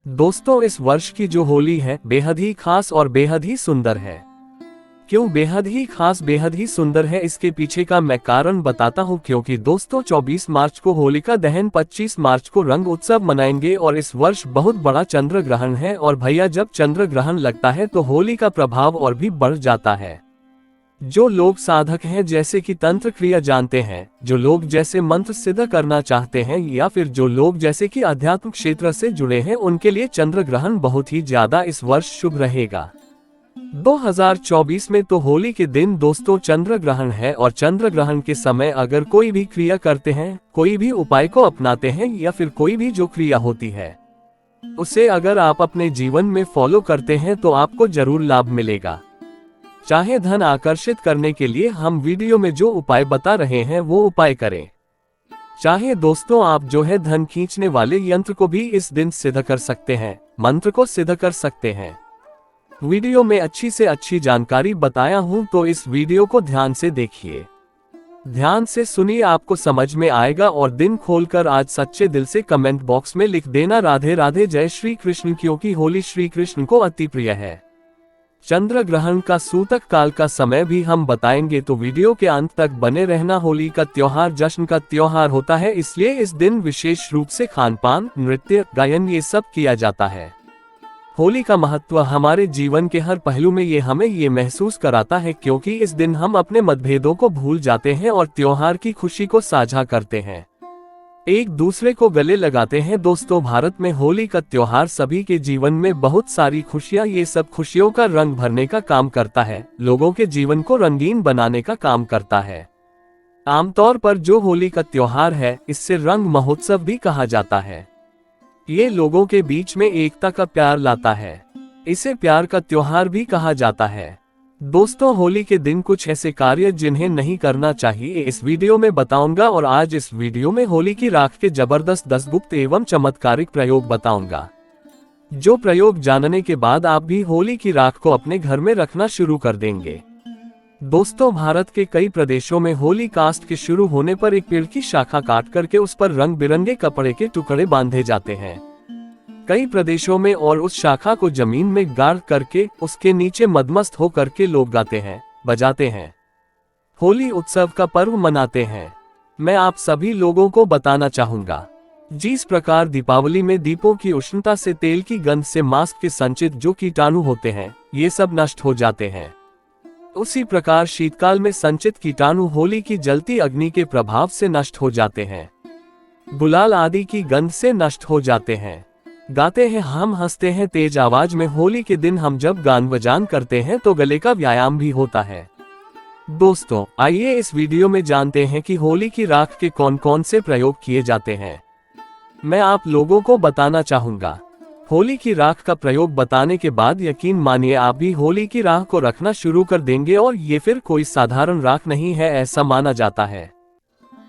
दोस्तों, इस वर्ष की जो होली है बेहद ही खास और बेहद ही सुंदर है। क्यों बेहद ही खास बेहद ही सुंदर है, इसके पीछे का मैं कारण बताता हूँ। क्योंकि दोस्तों 24 मार्च को होलिका दहन, 25 मार्च को रंग उत्सव मनाएंगे और इस वर्ष बहुत बड़ा चंद्र ग्रहण है। और भैया जब चंद्र ग्रहण लगता है तो होली का प्रभाव और भी बढ़ जाता है। जो लोग साधक हैं, जैसे कि तंत्र क्रिया जानते हैं, जो लोग जैसे मंत्र सिद्ध करना चाहते हैं, या फिर जो लोग जैसे कि आध्यात्मिक क्षेत्र से जुड़े हैं, उनके लिए चंद्र ग्रहण बहुत ही ज्यादा इस वर्ष शुभ रहेगा। 2024 में तो होली के दिन दोस्तों चंद्र ग्रहण है और चंद्र ग्रहण के समय अगर कोई भी क्रिया करते हैं, कोई भी उपाय को अपनाते हैं, या फिर कोई भी जो क्रिया होती है उसे अगर आप अपने जीवन में फॉलो करते हैं तो आपको जरूर लाभ मिलेगा। चाहे धन आकर्षित करने के लिए हम वीडियो में जो उपाय बता रहे हैं वो उपाय करें, चाहे दोस्तों आप जो है धन खींचने वाले यंत्र को भी इस दिन सिद्ध कर सकते हैं, मंत्र को सिद्ध कर सकते हैं। वीडियो में अच्छी से अच्छी जानकारी बताया हूं, तो इस वीडियो को ध्यान से देखिए, ध्यान से सुनिए, आपको समझ में आएगा। और दिन खोलकर आज सच्चे दिल से कमेंट बॉक्स में लिख देना राधे राधे जय श्री कृष्ण, क्योंकि होली श्री कृष्ण को अति प्रिय है। चंद्र ग्रहण का सूतक काल का समय भी हम बताएंगे, तो वीडियो के अंत तक बने रहना। होली का त्योहार जश्न का त्योहार होता है, इसलिए इस दिन विशेष रूप से खान पान, नृत्य, गायन ये सब किया जाता है। होली का महत्व हमारे जीवन के हर पहलू में ये हमें ये महसूस कराता है, क्योंकि इस दिन हम अपने मतभेदों को भूल जाते हैं और त्योहार की खुशी को साझा करते हैं, एक दूसरे को गले लगाते हैं। दोस्तों, भारत में होली का त्योहार सभी के जीवन में बहुत सारी खुशियां, ये सब खुशियों का रंग भरने का काम करता है, लोगों के जीवन को रंगीन बनाने का काम करता है। आमतौर पर जो होली का त्योहार है, इससे रंग महोत्सव भी कहा जाता है। ये लोगों के बीच में एकता का प्यार लाता है, इसे प्यार का त्योहार भी कहा जाता है। दोस्तों, होली के दिन कुछ ऐसे कार्य जिन्हें नहीं करना चाहिए इस वीडियो में बताऊंगा। और आज इस वीडियो में होली की राख के जबरदस्त 10 गुप्त एवं चमत्कारिक प्रयोग बताऊंगा, जो प्रयोग जानने के बाद आप भी होली की राख को अपने घर में रखना शुरू कर देंगे। दोस्तों, भारत के कई प्रदेशों में होली कास्ट के शुरू होने पर एक पेड़ की शाखा काट करके उस पर रंग बिरंगे कपड़े के टुकड़े बांधे जाते हैं। कई प्रदेशों में और उस शाखा को जमीन में गाड़ करके उसके नीचे मदमस्त हो करके लोग गाते हैं, बजाते हैं, होली उत्सव का पर्व मनाते हैं। मैं आप सभी लोगों को बताना चाहूंगा, जिस प्रकार दीपावली में दीपों की उष्णता से, तेल की गंध से, मास्क के संचित जो कीटाणु होते हैं ये सब नष्ट हो जाते हैं, उसी प्रकार शीतकाल में संचित कीटाणु होली की जलती अग्नि के प्रभाव से नष्ट हो जाते हैं, गुलाल आदि की गंध से नष्ट हो जाते हैं। गाते हैं हम, हंसते हैं तेज आवाज में। होली के दिन हम जब गान बजान करते हैं तो गले का व्यायाम भी होता है। दोस्तों, आइए इस वीडियो में जानते हैं कि होली की राख के कौन कौन से प्रयोग किए जाते हैं। मैं आप लोगों को बताना चाहूंगा। होली की राख का प्रयोग बताने के बाद यकीन मानिए आप भी होली की राख को रखना शुरू कर देंगे। और ये फिर कोई साधारण राख नहीं है, ऐसा माना जाता है।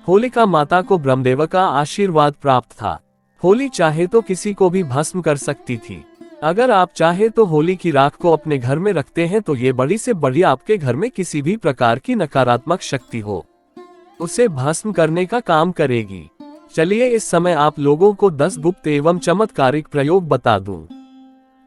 होलिका माता को ब्रह्मदेव का आशीर्वाद प्राप्त था। होली चाहे तो किसी को भी भस्म कर सकती थी। अगर आप चाहे तो होली की राख को अपने घर में रखते हैं तो ये बड़ी से बड़ी आपके घर में किसी भी प्रकार की नकारात्मक शक्ति हो, उसे भस्म करने का काम करेगी। चलिए इस समय आप लोगों को 10 गुप्त एवं चमत्कारिक प्रयोग बता दूं।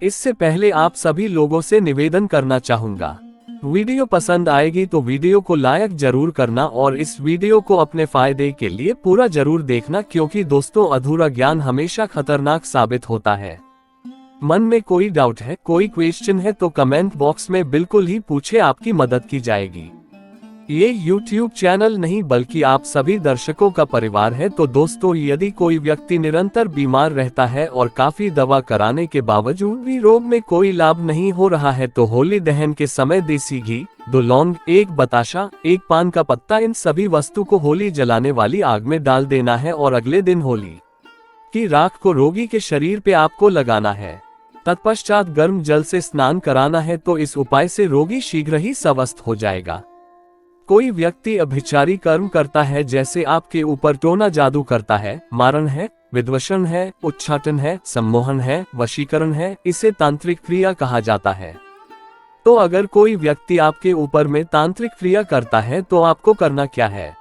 इससे पहले आप सभी लोगों से निवेदन करना चाहूंगा, वीडियो पसंद आएगी तो वीडियो को लाइक जरूर करना और इस वीडियो को अपने फायदे के लिए पूरा जरूर देखना, क्योंकि दोस्तों अधूरा ज्ञान हमेशा खतरनाक साबित होता है। मन में कोई डाउट है, कोई क्वेश्चन है तो कमेंट बॉक्स में बिल्कुल ही पूछे, आपकी मदद की जाएगी। ये YouTube चैनल नहीं बल्कि आप सभी दर्शकों का परिवार है। तो दोस्तों, यदि कोई व्यक्ति निरंतर बीमार रहता है और काफी दवा कराने के बावजूद भी रोग में कोई लाभ नहीं हो रहा है, तो होली दहन के समय देसी घी, 2 लौंग, 1 बताशा, 1 पान का पत्ता, इन सभी वस्तु को होली जलाने वाली आग में डाल देना है और अगले दिन होली की राख को रोगी के शरीर पे आपको लगाना है। तत्पश्चात गर्म जल से स्नान कराना है, तो इस उपाय से रोगी शीघ्र ही स्वस्थ हो जाएगा। कोई व्यक्ति अभिचारी कर्म करता है, जैसे आपके ऊपर टोना जादू करता है, मारण है, विद्वशन है, उच्चाटन है, सम्मोहन है, वशीकरण है, इसे तांत्रिक क्रिया कहा जाता है। तो अगर कोई व्यक्ति आपके ऊपर में तांत्रिक क्रिया करता है तो आपको करना क्या है?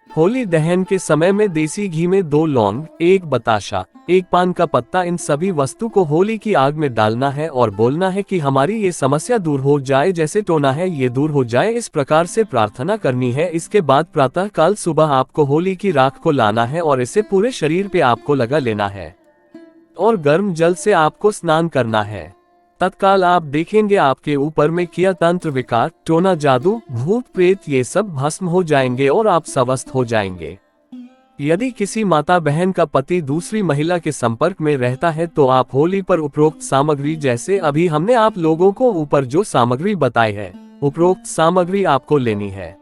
होली दहन के समय में देसी घी में 2 लौंग, 1 बताशा, 1 पान का पत्ता, इन सभी वस्तु को होली की आग में डालना है और बोलना है कि हमारी ये समस्या दूर हो जाए, जैसे टोना है ये दूर हो जाए, इस प्रकार से प्रार्थना करनी है। इसके बाद प्रातः काल सुबह आपको होली की राख को लाना है और इसे पूरे शरीर पे आपको लगा लेना है और गर्म जल से आपको स्नान करना है। तत्काल आप देखेंगे आपके ऊपर में किया तंत्र विकार, टोना, जादू, भूत प्रेत ये सब भस्म हो जाएंगे और आप स्वस्थ हो जाएंगे। यदि किसी माता बहन का पति दूसरी महिला के संपर्क में रहता है तो आप होली पर उपरोक्त सामग्री, जैसे अभी हमने आप लोगों को ऊपर जो सामग्री बताई है, उपरोक्त सामग्री आपको लेनी है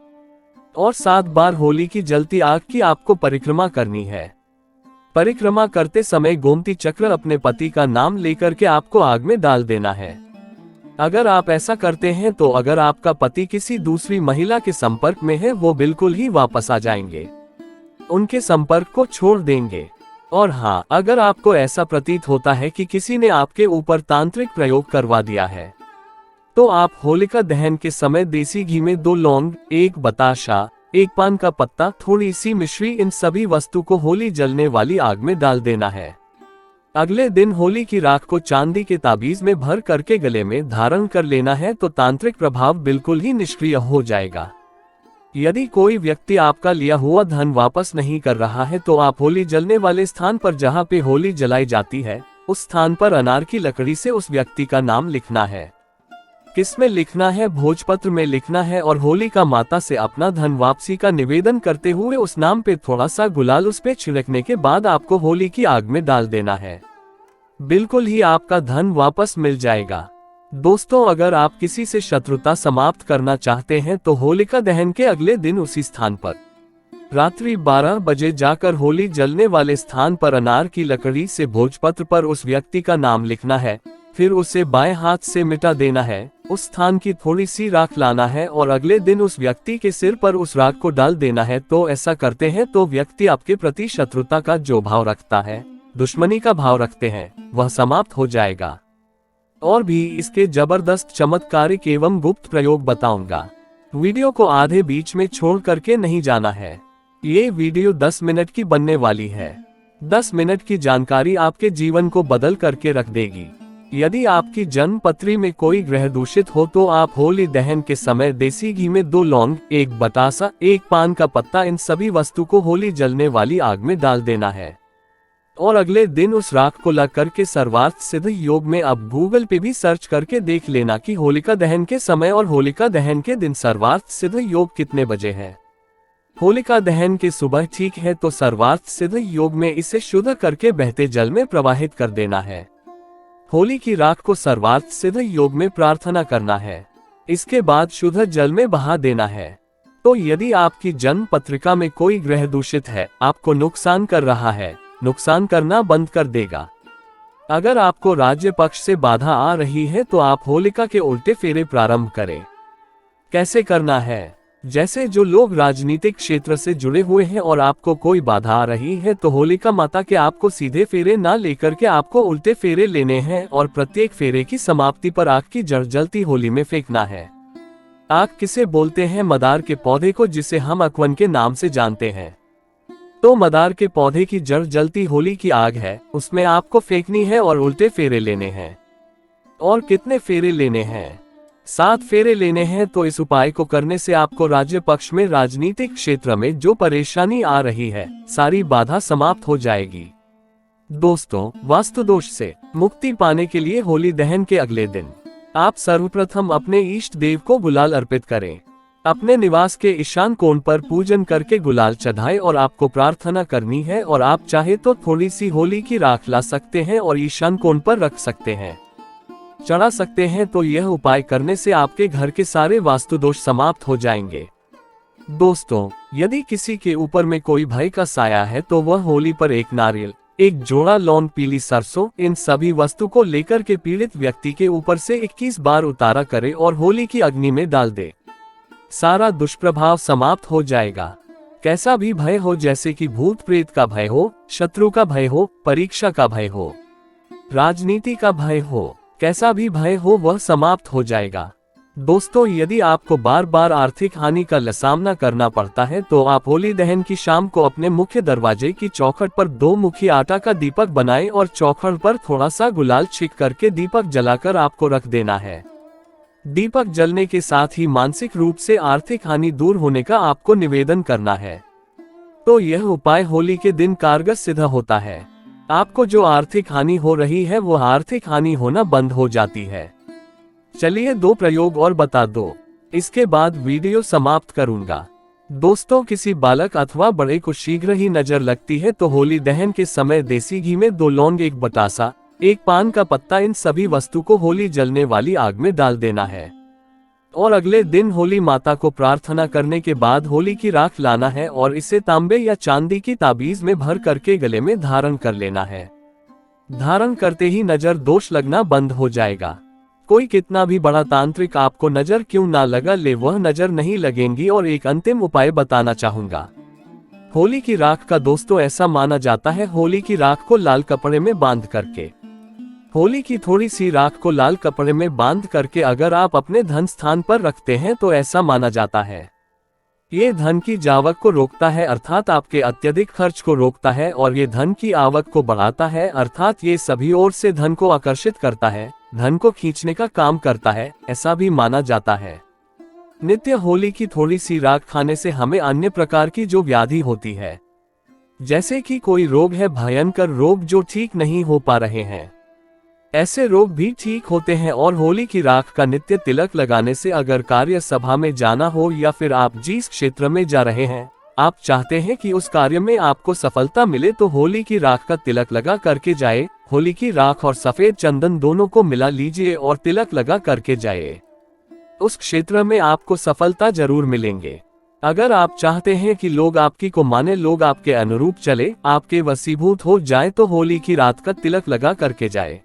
और 7 बार होली की जलती आग की आपको परिक्रमा करनी है। परिक्रमा करते समय गोमती चक्र अपने पति का नाम लेकर के आपको आग में डाल देना है। अगर आप ऐसा करते हैं तो अगर आपका पति किसी दूसरी महिला के संपर्क में है वो बिल्कुल ही वापस आ जाएंगे, उनके संपर्क को छोड़ देंगे। और हाँ, अगर आपको ऐसा प्रतीत होता है कि किसी ने आपके ऊपर तांत्रिक प्रयोग करवा दिया है तो आप होलिका दहन के समय देसी घी में 2 लौंग, 1 बताशा, 1 पान का पत्ता, थोड़ी सी मिश्री, इन सभी वस्तु को होली जलने वाली आग में डाल देना है। अगले दिन होली की राख को चांदी के ताबीज में भर करके गले में धारण कर लेना है तो तांत्रिक प्रभाव बिल्कुल ही निष्क्रिय हो जाएगा। यदि कोई व्यक्ति आपका लिया हुआ धन वापस नहीं कर रहा है तो आप होली जलने वाले स्थान पर जहाँ पे होली जलाई जाती है उस स्थान पर अनार की लकड़ी से उस व्यक्ति का नाम लिखना है। किस में लिखना है? भोजपत्र में लिखना है और होलिका माता से अपना धन वापसी का निवेदन करते हुए उस नाम पे थोड़ा सा गुलाल उस पे छिड़कने के बाद आपको होली की आग में डाल देना है। बिल्कुल ही आपका धन वापस मिल जाएगा। दोस्तों, अगर आप किसी से शत्रुता समाप्त करना चाहते हैं तो होलिका दहन के अगले दिन उसी स्थान पर रात्रि 12 बजे जाकर होली जलने वाले स्थान पर अनार की लकड़ी से भोजपत्र पर उस व्यक्ति का नाम लिखना है, फिर उसे बाएं हाथ से मिटा देना है। उस स्थान की थोड़ी सी राख लाना है और अगले दिन उस व्यक्ति के सिर पर उस राख को डाल देना है। तो ऐसा करते हैं तो व्यक्ति आपके प्रति शत्रुता का जो भाव रखता है, दुश्मनी का भाव रखते हैं, वह समाप्त हो जाएगा। और भी इसके जबरदस्त चमत्कारिक एवं गुप्त प्रयोग बताऊंगा। वीडियो को आधे बीच में छोड़ करके नहीं जाना है। ये वीडियो 10 मिनट की बनने वाली है। 10 मिनट की जानकारी आपके जीवन को बदल करके रख देगी। यदि आपकी जन्म पत्री में कोई ग्रह दूषित हो तो आप होली दहन के समय देसी घी में 2 लौंग, 1 बतासा, 1 पान का पत्ता, इन सभी वस्तु को होली जलने वाली आग में डाल देना है और अगले दिन उस राख को ला करके सर्वार्थ सिद्ध योग में अब गूगल पे भी सर्च करके देख लेना कि होलिका दहन के समय और होलिका दहन के दिन सर्वार्थ सिद्ध योग कितने बजे है। होलिका दहन के सुबह ठीक है तो सर्वार्थ सिद्ध योग में इसे शुद्ध करके बहते जल में प्रवाहित कर देना है। होली की राख को सर्वार्थ सिद्ध योग में प्रार्थना करना है, इसके बाद शुद्ध जल में बहा देना है। तो यदि आपकी जन्म पत्रिका में कोई ग्रह दूषित है, आपको नुकसान कर रहा है, नुकसान करना बंद कर देगा। अगर आपको राज्य पक्ष से बाधा आ रही है तो आप होलिका के उल्टे फेरे प्रारंभ करें। कैसे करना है? जैसे जो लोग राजनीतिक क्षेत्र से जुड़े हुए हैं और आपको कोई बाधा आ रही है तो होलिका माता के आपको सीधे फेरे ना लेकर के आपको उल्टे फेरे लेने हैं और प्रत्येक फेरे की समाप्ति पर आग की जड़ जलती होली में फेंकना है। आग किसे बोलते हैं? मदार के पौधे को, जिसे हम अकवन के नाम से जानते हैं। तो मदार के पौधे की जड़ जलती होली की आग है, उसमें आपको फेंकनी है और उल्टे फेरे लेने हैं। और कितने फेरे लेने हैं? 7 फेरे लेने हैं। तो इस उपाय को करने से आपको राज्य पक्ष में राजनीतिक क्षेत्र में जो परेशानी आ रही है, सारी बाधा समाप्त हो जाएगी। दोस्तों, वास्तु दोष से मुक्ति पाने के लिए होली दहन के अगले दिन आप सर्वप्रथम अपने इष्ट देव को गुलाल अर्पित करें। अपने निवास के ईशान कोण पर पूजन करके गुलाल चढ़ाएं और आपको प्रार्थना करनी है। और आप चाहे तो थोड़ी सी होली की राख ला सकते हैं और ईशान कोण पर रख सकते हैं, चढ़ा सकते हैं। तो यह उपाय करने से आपके घर के सारे वास्तु दोष समाप्त हो जाएंगे। दोस्तों, यदि किसी के ऊपर में कोई भय का साया है तो वह होली पर 1 नारियल, 1 जोड़ा लौंग, पीली सरसों, इन सभी वस्तु को लेकर के पीड़ित व्यक्ति के ऊपर से 21 बार उतारा करे और होली की अग्नि में डाल दे। सारा दुष्प्रभाव समाप्त हो जाएगा। कैसा भी भय हो, जैसे कि भूत प्रेत का भय हो, शत्रु का भय हो, परीक्षा का भय हो, राजनीति का भय हो, कैसा भी भय हो वह समाप्त हो जाएगा। दोस्तों, यदि आपको बार बार आर्थिक हानि का सामना करना पड़ता है तो आप होली दहन की शाम को अपने मुख्य दरवाजे की चौखट पर 2 मुखी आटा का दीपक बनाएं और चौखट पर थोड़ा सा गुलाल छिड़क करके दीपक जलाकर आपको रख देना है। दीपक जलने के साथ ही मानसिक रूप से आर्थिक हानि दूर होने का आपको निवेदन करना है। तो यह उपाय होली के दिन कारगर सिद्ध होता है। आपको जो आर्थिक हानि हो रही है वो आर्थिक हानि होना बंद हो जाती है। चलिए 2 प्रयोग और बता दो, इसके बाद वीडियो समाप्त करूंगा। दोस्तों, किसी बालक अथवा बड़े को शीघ्र ही नजर लगती है तो होली दहन के समय देसी घी में 2 लौंग, 1 बतासा, 1 पान का पत्ता, इन सभी वस्तु को होली जलने वाली आग में डाल देना है। और अगले दिन होली माता को प्रार्थना करने के बाद होली की राख लाना है और इसे तांबे या चांदी की ताबीज में भर करके गले में धारण कर लेना है। धारण करते ही नजर दोष लगना बंद हो जाएगा। कोई कितना भी बड़ा तांत्रिक आपको नजर क्यों ना लगा ले, वह नजर नहीं लगेंगी। और एक अंतिम उपाय बताना चाहूंगा। होली की राख का दोस्तों ऐसा माना जाता है, होली की राख को लाल कपड़े में बांध करके, होली की थोड़ी सी राख को लाल कपड़े में बांध करके अगर आप अपने धन स्थान पर रखते हैं तो ऐसा माना जाता है ये धन की जावक को रोकता है, अर्थात आपके अत्यधिक खर्च को रोकता है। और ये धन की आवक को बढ़ाता है, अर्थात ये सभी ओर से धन को आकर्षित करता है, धन को खींचने का काम करता है, ऐसा भी माना जाता है। नित्य होली की थोड़ी सी राख खाने से हमें अन्य प्रकार की जो व्याधि होती है, जैसे कि कोई रोग है, भयंकर रोग जो ठीक नहीं हो पा रहे हैं, ऐसे रोग भी ठीक होते हैं। और होली की राख का नित्य तिलक लगाने से अगर कार्य सभा में जाना हो या फिर आप जिस क्षेत्र में जा रहे हैं, आप चाहते हैं कि उस कार्य में आपको सफलता मिले, तो होली की राख का तिलक लगा करके जाए। होली की राख और सफेद चंदन दोनों को मिला लीजिए और तिलक लगा करके जाए। उस क्षेत्र में आपको सफलता जरूर मिलेंगे। अगर आप चाहते हैं कि लोग आपकी को माने, लोग आपके अनुरूप चले, आपके वशीभूत हो जाए, तो होली की रात का तिलक लगा करके जाए।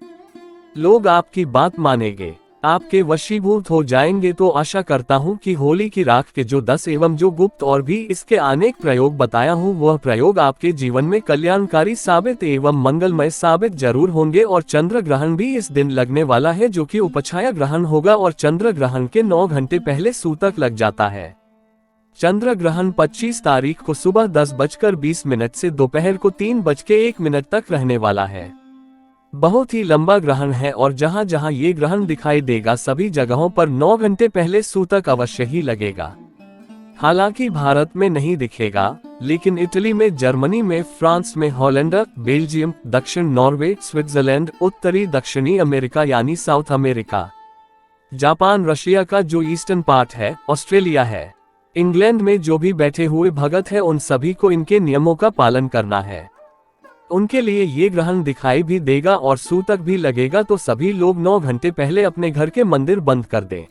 लोग आपकी बात मानेंगे, आपके वशीभूत हो जाएंगे। तो आशा करता हूं कि होली की राख के जो 10 एवं जो गुप्त और भी इसके अनेक प्रयोग बताया हूं, वह प्रयोग आपके जीवन में कल्याणकारी साबित एवं मंगलमय साबित जरूर होंगे। और चंद्र ग्रहण भी इस दिन लगने वाला है, जो कि उपछाया ग्रहण होगा और चंद्र ग्रहण के 9 घंटे पहले सूतक लग जाता है। चंद्र ग्रहण 25 तारीख को सुबह 10:20 से दोपहर को 3:01 तक रहने वाला है। बहुत ही लंबा ग्रहण है और जहां जहां ये ग्रहण दिखाई देगा सभी जगहों पर 9 घंटे पहले सूतक अवश्य ही लगेगा। हालांकि भारत में नहीं दिखेगा, लेकिन इटली में, जर्मनी में, फ्रांस में, हॉलैंड, बेल्जियम, दक्षिण नॉर्वे, स्विट्जरलैंड, उत्तरी दक्षिणी अमेरिका यानी साउथ अमेरिका, जापान, रशिया का जो ईस्टर्न पार्ट है, ऑस्ट्रेलिया है, इंग्लैंड में जो भी बैठे हुए भगत है, उन सभी को इनके नियमों का पालन करना है। उनके लिए ये ग्रहण दिखाई भी देगा और सूतक भी लगेगा। तो सभी लोग 9 घंटे पहले अपने घर के मंदिर बंद कर दें।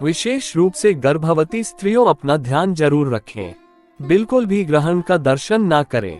विशेष रूप से गर्भवती स्त्रियों अपना ध्यान जरूर रखें, बिल्कुल भी ग्रहण का दर्शन ना करें।